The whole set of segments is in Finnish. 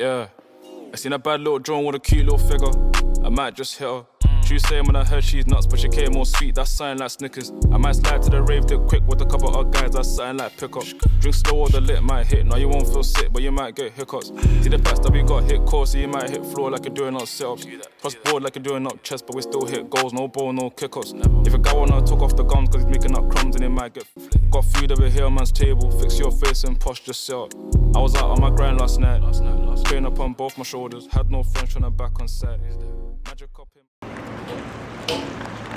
Yeah. I seen a bad little drone with a cute little figure. I might just hit her. She was saying when I heard she's nuts, but she came more sweet. That's something like Snickers. I might slide to the rave, dip quick with a couple of guys. That's something like pickup. Drink slow or the lit might hit. Now you won't feel sick, but you might get hiccups. See the past that we got hit core, so you might hit floor like you're doing up sit-ups. Cross board like you're doing up chest, but we still hit goals. No ball, no kick-ups. If a guy wanna talk off the gums, cause he's making up crumbs and he might get flipped. Got food over here on man's table. Fix your face and posh, just sit up. I was out on my grind last night. Pain up on both my shoulders. Had no French on the back on set. Magic up him.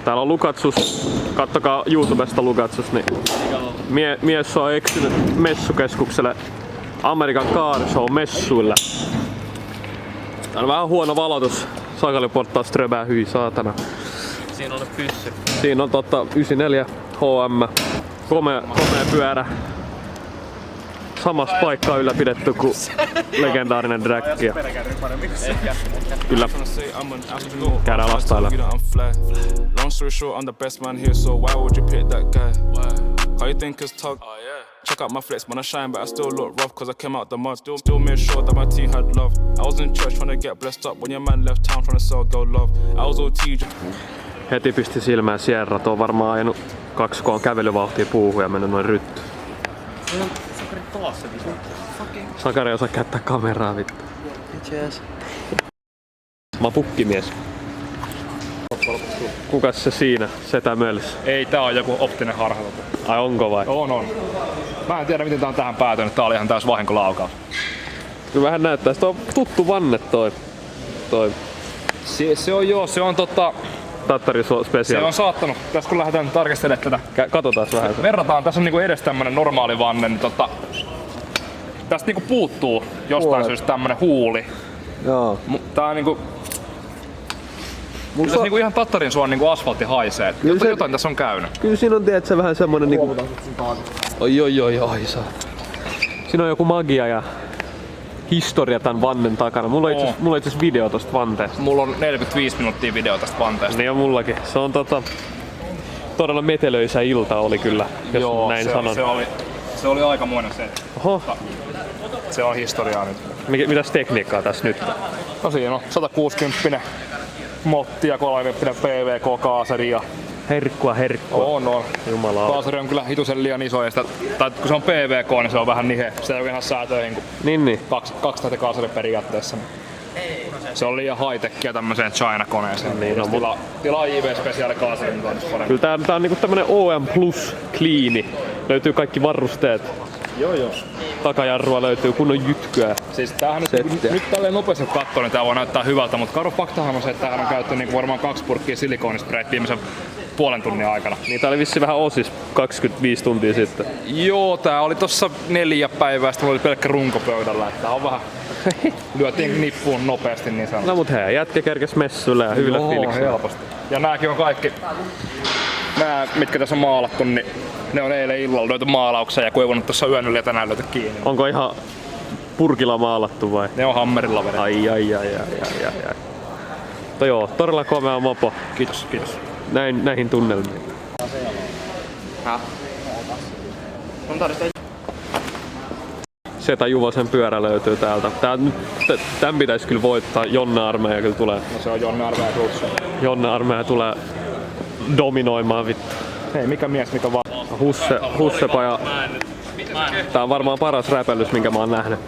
Täällä on Lukatsus, kattokaa YouTubesta Lukatsus, niin mies on eksynyt messukeskukselle Amerikan Car Show messuilla. Tää on vähän huono valotus, sakaliporttaa ströbää hyi saatana. Siinä on pyssy. Siinä on 94 HM, komea pyörä. Samassa paikkaa ylläpidetty kuin legendaarinen drag. Kyllä. Käydään lastailla. Long story short, I'm the best man here, so why would you pick that guy? How you think it's tug? Check out my flex, man, I shine, but I still look rough cause I came out the mud. Still made sure that my team had love. I was in church trying to get blessed up when your man left town trying to sell girl love. I was OT. Heti pisti silmään Sierra, tuo on varmaan ajanut 2K kävelyvauhtia puuhun ja mennyt noin rytty. Sakari ei osaa käyttää kameraa vittu. Mä oon pukkimies. Kukas se siinä? Setä möls. Ei, tää on joku optinen harha. Ai onko vai? On. Mä en tiedä miten tää on tähän päätynyt. Tää oli ihan täys vahinkolaukaus. Kyllä vähän näyttää. Sitä on tuttu vanne toi. Se on Tattari special. Se on saattanut. Tässä kun lähdetään tarkistelemaan tätä. Katsotaan vähän. Verrataan. Tässä on niinku edes tämmönen normaali vanne. Niin tästä niinku puuttuu jostain syystä tämmönen huuli. Joo. Tää on niinku... Tässä niinku ihan Tattarin suon niinku asfaltti haisee. Jotain tässä on käynyt. Kyllä siinä on tiedätkö vähän semmonen niinku... Oi saa. Siinä on joku magia ja historia tän vannen takana. Mulla on itse video tosta vanteesta. Mulla on 45 minuuttia video tästä vanteesta. Niin on mullakin. Se on todella metelöisä ilta oli kyllä, jos joo, näin sanon. Se oli aikamoinen se. Oho. Se on historiaa nyt. Mitäs tekniikkaa tässä nyt? No siinä on 160 motti ja 30 PVK-kaaseri ja... Herkkua. On. Jumala. Kaaseri on kyllä hitusen liian iso ja tai kun se on PVK, niin se on vähän nihe. Se ei oikein säätöihin kuin niin. kaksi näitä kaaseri periaatteessa. Se on liian high-techia tämmöiseen China-koneeseen. Niin, no, tilaa JV-spesiaali kaaseri, niin on parempi. Kyllä tää on niinku tämmönen OM Plus cleani. Löytyy kaikki varusteet. Joo. Takajarrua löytyy kunnon jytkyä. Siis tämähän nyt tälleen nopeasti kun katsoo, niin tää voi näyttää hyvältä, mutta karu faktahan on se, että tämähän on käytetty niin varmaan 2 purkkia silikonisprayt viimeisen puolen tunnin aikana. Niin tää oli vissi vähän osis 25 tuntia sitten. Joo, tää oli tossa 4 päivää, sitten mulla oli pelkkä runko pöydällä, että tää on vähän... Lyötiin nippuun nopeasti niin sanotusti. No mut hei, jätkä kerkes messuille ja hyvillä fiiliksillä. Helposti. Ja nääkin on kaikki, nää mitkä tässä on maalattu, niin ne on eilen illalla löyty maalauksia ja kuivunut tuossa yön yli ja tänään löyty kiinni. Onko ihan purkilla maalattu vai? Ne on hammerilla vedetty. Ai. Mutta joo, todella komea mopo. Kiitos. Näihin tunnelmiin. Setä Juvosen pyörä löytyy täältä. Tän pitäis kyllä voittaa. Jonne Armeija kyllä tulee. No se on Jonne Armeija Rutsu. Jonne Armeija tulee dominoimaan vittu. Hei, mikä mies, mikä vaan. Hussepaja. Tää on varmaan paras räpellys, minkä mä oon nähnyt.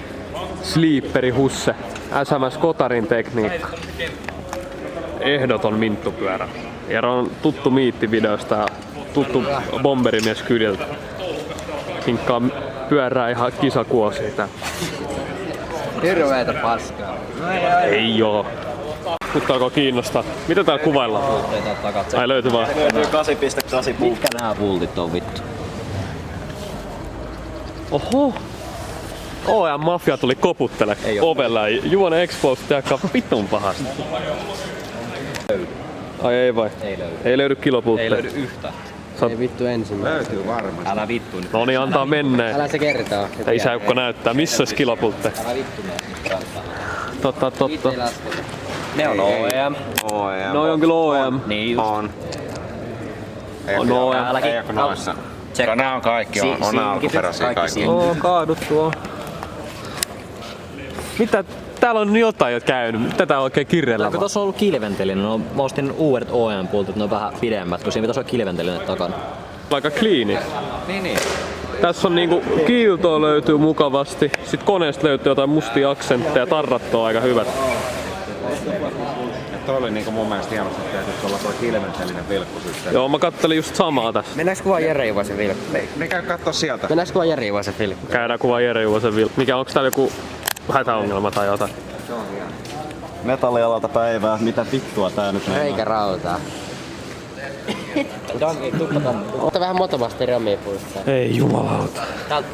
Sleeperi Husse. SMS Kotarin tekniikka. Ehdoton minttupyörä. Jero on tuttu miittivideosta ja tuttu bomberimies kyliltä. Hinkkaa pyörää ihan kisakuosiin tää. Hirveetä paskaa. Ei oo. Nyt alkoi kiinnostaa. Mitä täällä kuvaillaan? Ai löytyy vaan. Löytyy 8.8 pultti. Mitkä nää pultit on vittu? Oho! OM Mafia tuli koputtele ovella. Juone Exposed jääkää vitun pahasti. Ai ei vai? Ei löydy kilopultteja. Ei löydy yhtä. Ei vittu ensimmäinen. Löytyy varmasti. Älä vittu nyt. No niin, antaa mennä. Älä se kertaa. Isäukko näyttää. Missä olisi kilopultteja? Älä vittu Totta. Ne on OEM. No on kyllä OEM. Niin just. On. On OEM. Ei ole noissa. Nää on kaikki. On alkuperäisiä kaikki. Kaaduttu on. Mitä? täällä on jotain jo käynyt. Tätä on oikein kirjellä Kun tuossa on ollut kilventelinen, no, mä ostin uudet OEM-pultit, ne on vähän pidemmät, kun siinä pitäisi olla kilventelinen takana. Aika kliini. Niin. Tässä on niinku kiiltoa löytyy mukavasti. Sitten koneesta löytyy jotain mustia aksentteja. Tarrat on aika hyvät. Toi oli niinku mun mielestä hienosti tehty, tuolla tuo kilventelinen vilkkusysteemi. Joo, mä kattelin just samaa tässä. Mennäänkö kuvaa Jere Juvosen vilkku? Ne käy kattoo sieltä. Mennäänkö kuvaa Jere Juvosen vilkku? Käydään kuvaa Jere Juvosen vilkku. Mikä onks täällä joku hätäongelma tai jotain? Metallialalta päivää. Mitä vittua tää nyt meinaa? Reikä rautaa. Donki, tuppa tänne. Ota vähän motomasti romia puistaa. Ei jumalauta. Täältä.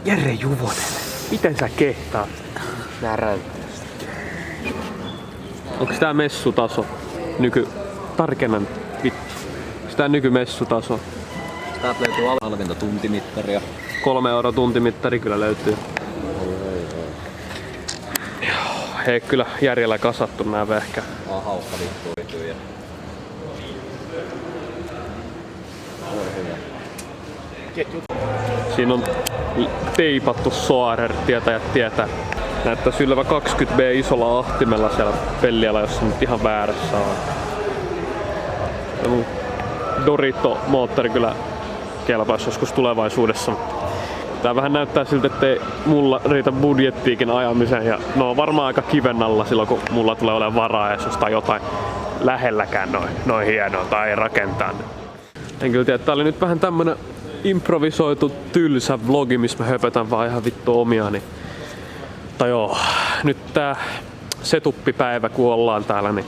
Jere Juvonen. Miten sä kehtaat? Nää ränttää. Onks tää messutaso? Tarkennan vittu. Onks tää nykymessutaso? Täältä löytyy halvinta tuntimittaria. 3 € tuntimittari kyllä löytyy. Hei, kyllä järjellä kasattu nää vehkä. Haukka vittu ja... Siinä on teipattu Soarer, tietäjät tietää. Näyttää ylevä 20B isolla ahtimella siellä pellialla, jos nyt ihan väärässä on. Ja mun Dorito-moottori kyllä kelpaisi joskus tulevaisuudessa. Tää vähän näyttää siltä, ettei mulla riitä budjettiikin ajamiseen ja no on varmaan aika kiven alla silloin, kun mulla tulee olemaan varaa edes jostain jotain lähelläkään noin hienoa tai rakentaa. En kyllä tiedä, tää oli nyt vähän tämmönen improvisoitu tylsä vlogi, missä mä höpötän vaan ihan vittu omiani. Tai joo, nyt tää setuppipäivä kun ollaan täällä, niin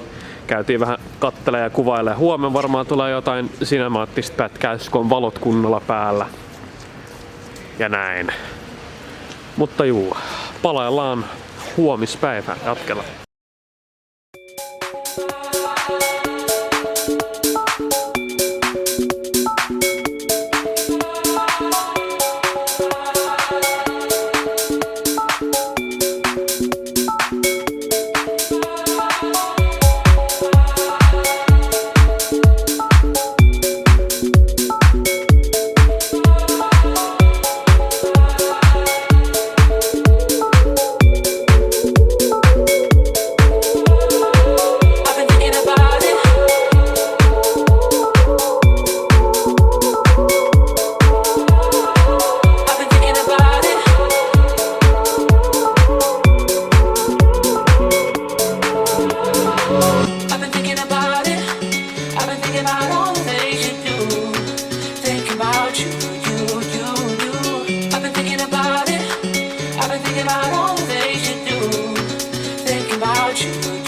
käytiin vähän kattelemaan ja kuvailemaan. Huomenna varmaan tulee jotain sinemaattista pätkää, kun on valot kunnolla päällä. Ja näin. Mutta juu, palaillaan huomispäivään jatkella. About all the things you do, think about you.